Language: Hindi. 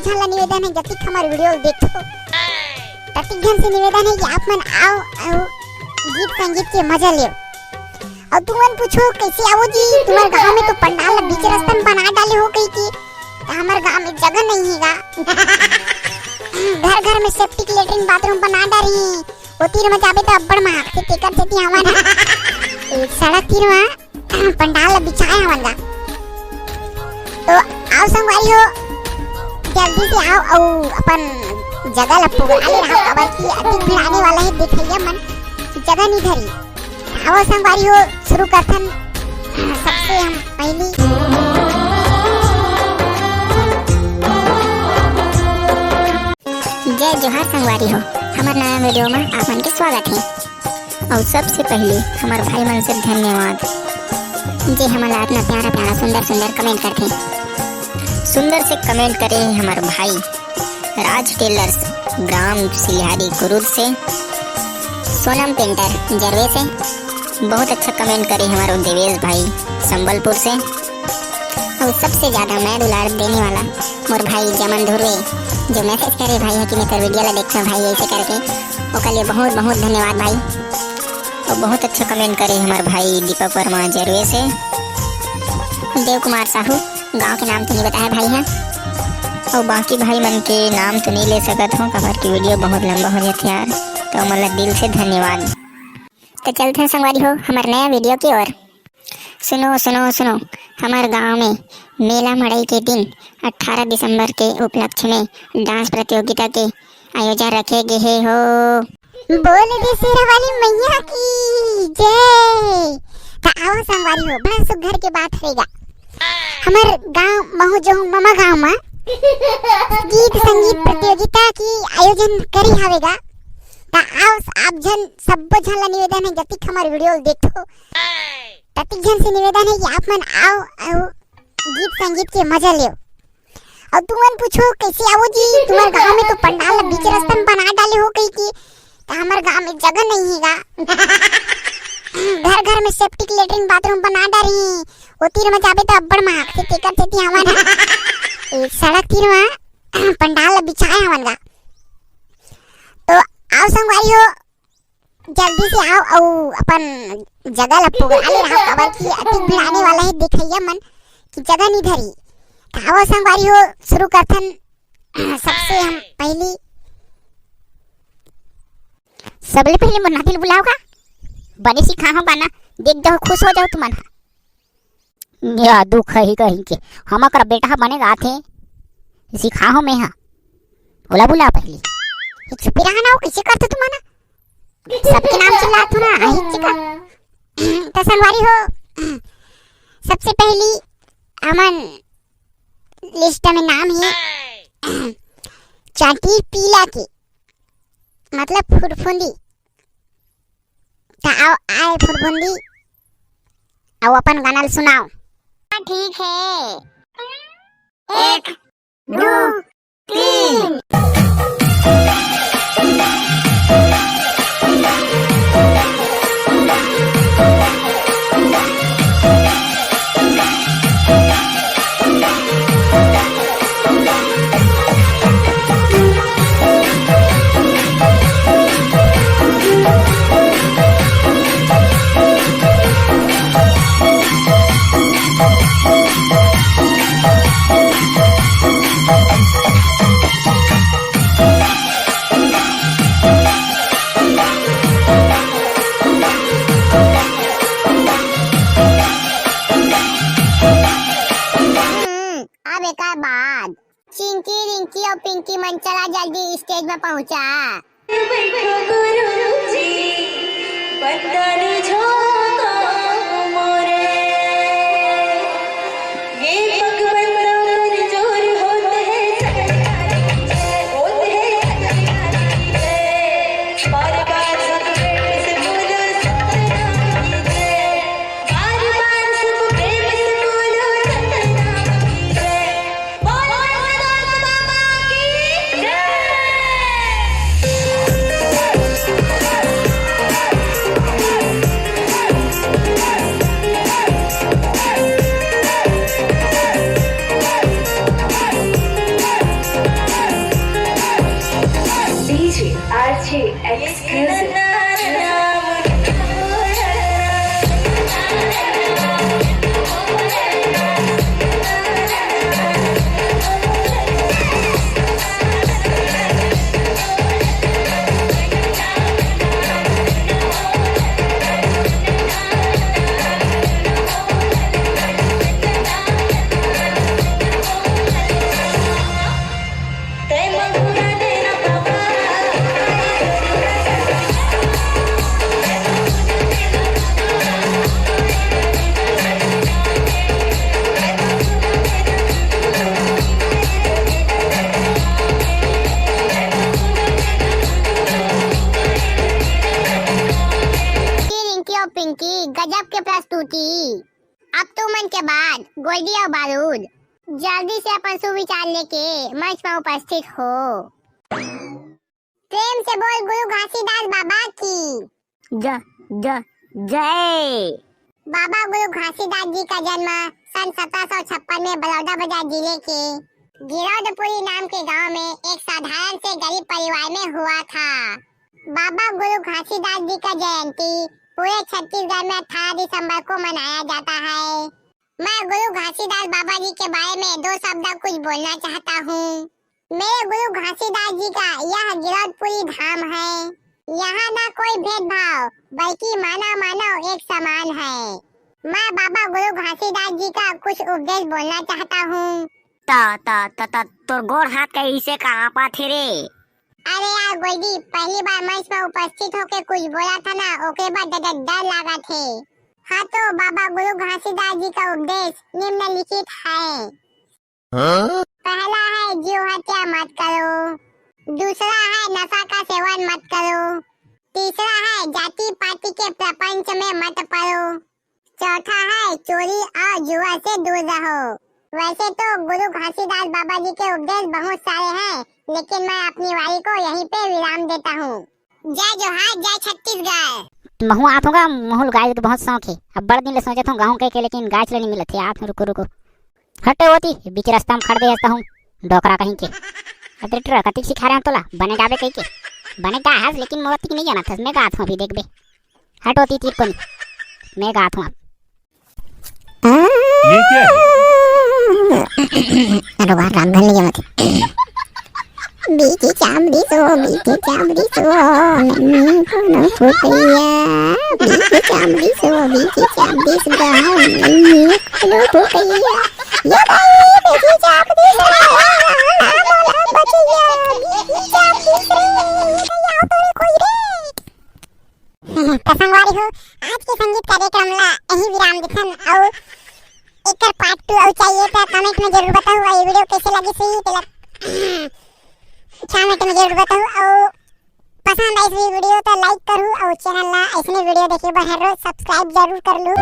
जन निवेदन है जति हमारे वीडियो देखो तति जन से निवेदन है कि आप मन आओ और गीत संगीत के मजा लियो। और तुमन पूछो कैसे आओ जी, तुम्हारे गांव में तो पंडाल बीच रास्ते में बना डाले हो कहीं की, हमारे गांव में जगह नहीं हैगा। घर घर में सेप्टिक लेटरिन बाथरूम बना डाली वो तीर में जाबे तो अब्बड़ महक से टेकर से ती हवन एक सड़क तीर में पंडाल बिछाए हवन गा। तो आओ संगवारी हो जल्दी से आओ और अपन जगह लपुगाले रहो खबर की अधिक भीड़ आने वाला है, देखिए मन जगह नहीं धरी। आओ संगवारी हो शुरू करथन सबसे हम पहली जय जोहार संगवारी हो, हमारे नया वीडियो में आप मन के स्वागत है। और सबसे पहले हमारे भाई मन से धन्यवाद जे हमारा इतना प्यारा प्यारा सुंदर सुंदर कमेंट करते हैं। सुंदर से कमेंट करे हमारे भाई राज टेलर्स ग्राम सिलिहारी गुरूर से, सोनम पेंटर जरवे से, बहुत अच्छा कमेंट करे हमारे देवेश भाई संबलपुर से। और सबसे ज़्यादा मैं दुलार देने वाला मोर भाई जमन धुर्वे जो मैसेज करे भाई है कि मैं तेरे वीडियो ला देखता भाई ऐसे करके, उसके लिए बहुत बहुत धन्यवाद भाई। और बहुत अच्छा कमेंट करे हमारे भाई दीपक वर्मा जरवे से। देव कुमार साहू गांव के नाम तो नहीं बताया भाई है, और बाकी भाई मन के नाम तो नहीं ले सकत हूँ खबर की वीडियो बहुत लंबा हो जाती यार, तो मतलब दिल से धन्यवाद। तो चलते हैं संगवारी हो हमारे नया वीडियो की ओर। सुनो सुनो सुनो, हमारे गांव में मेला मड़ई के दिन 18 दिसंबर के उपलक्ष्य में डांस प्रतियोगिता के आयोजन रखे गए हो। बोल दे शेरा वाली मैया की जय। तो आओ संगवारी हो बड़ा सुघर के बात रहेगा। हमारे गांव महू जो मामा गांव में गीत संगीत प्रतियोगिता की आयोजन करी हवेगा। तो आओ आप जन सब जन ला निवेदन है जति हमारे वीडियो देखो तति जन से निवेदन है कि आप मन आओ और गीत संगीत के मजा लियो। और तुमन पूछो कैसे आओ जी, तुम्हारे गांव में तो पंडाल बीच रास्ते में बना डाले हो कहीं की, तो हमारे गांव में जगह नहीं हैगा। घर घर में सेप्टिक लेटरिन बाथरूम बना डाली वो तीर में जाबे तो अब्बड़ महक से टेकर से ती हवन एक सड़क तीर में पंडाल बिछाए हवन गा। तो आओ संगवारी हो जल्दी से आओ और अपन जगह लपुगाले रहो खबर की अधिक भीड़ आने वाला है, देखिए मन की जगह नहीं धरी। आओ संगवारी हो शुरू करथन सबसे हम पहली सबले पहले मुन्ना दिल बुलाओगा बने सिखा हम गाना देख दो खुश हो जाओ तुमन। मेरा दुख है ही कहीं के हम कर बेटा बनेगा थे सिखा हो मैं हाँ बोला बुला पहले चुप रहना हो कैसे करते तुम्हारा सबके नाम चिल्लात हो ना आई का। तो संगवारी हो सबसे पहली अमन लिस्ट में नाम है चाटी पीला के मतलब फुरफुंदी। तो आओ आए फुरफुंदी आओ अपन गाना सुनाओ। ठीक है 1 2 3 बाद चिंकी रिंकी और पिंकी मन चला जल्दी स्टेज में पहुंचा। अब तू मन के बाद गोल्डी और बारूद जल्दी से अपन सुविचार लेके मंच में उपस्थित हो। प्रेम से बोल गुरु घासीदास बाबा की जय। बाबा गुरु घासीदास जी का जन्म सन 1756 में बड़ौदा बाजार जिले के गिरौदपुरी नाम के गांव में एक साधारण से गरीब परिवार में हुआ था। बाबा गुरु घासीदास जी का जयंती पूरे छत्तीसगढ़ में 18 दिसंबर को मनाया जाता है। मैं गुरु घासीदास बाबा जी के बारे में 2 शब्द कुछ बोलना चाहता हूँ। मेरे गुरु घासीदास जी का यह गिरौदपुरी धाम है। यहाँ न कोई भेदभाव बल्कि मानव एक समान है। मैं बाबा गुरु घासीदास जी का कुछ उपदेश बोलना चाहता हूँ। तोर गोड़ हाथ कैसे कहाँ पा थे रे? अरे यार गोल्डी, पहली बार मंच में उपस्थित होके कुछ बोला था ना, ओके बाद डर लगा थे। हाँ तो बाबा गुरु घासीदास जी का उपदेश निम्नलिखित है। पहला है जीव हत्या मत करो। दूसरा है नशा का सेवन मत करो। तीसरा है जाति पाति के प्रपंच में मत पड़ो। चौथा है चोरी और जुआ से दूर रहो। वैसे तो गुरु घासीदास बाबा जी के उपदेश बहुत सारे हैं, लेकिन मैं अपनी वाणी को यहीं पे विराम देता हूँ। जय जोहार, जय छत्तीसगढ़। महू आप होगा महू गाय तो बहुत शौक है। अब बड़ दिन ले सोचे था गाँव के लेकिन गाय चले नहीं मिलत है। आप रुको हटे होती बीच रास्ता में खड़ दे हंसता हूँ डोकरा कहीं के। अब ट्रक कतिक सिखा रहे हैं तोला बने गावे कहीं के बने गा हंस, लेकिन मोती नहीं जाना था। मैं गात हूँ अभी देख बे। हट होती तीर कोनी मैं गात हूँ। ये क्या है? अरे वाह राम घन नहीं मत। बीची चामड़ी सो नन्ही कोनो फुटैया। बीची चामड़ी सो नन्ही कोनो फुटैया। ये भाई बीची चामड़ी सो मोला बचैया। बीची चामड़ी सो या तोरे कोई रे। प्रसंगवारी हो आज के संगीत कार्यक्रम ला यही विराम दिखन और एकर पार्ट 2 और चाहिए तो कमेंट में जरूर बताओ। ये वीडियो कैसे लगी सही तो कमेंट में जरूर बताओ। और पसंद आई इस वीडियो तो लाइक करो और चैनल ला ऐसे वीडियो देखिए बाहर रोज सब्सक्राइब जरूर कर लो।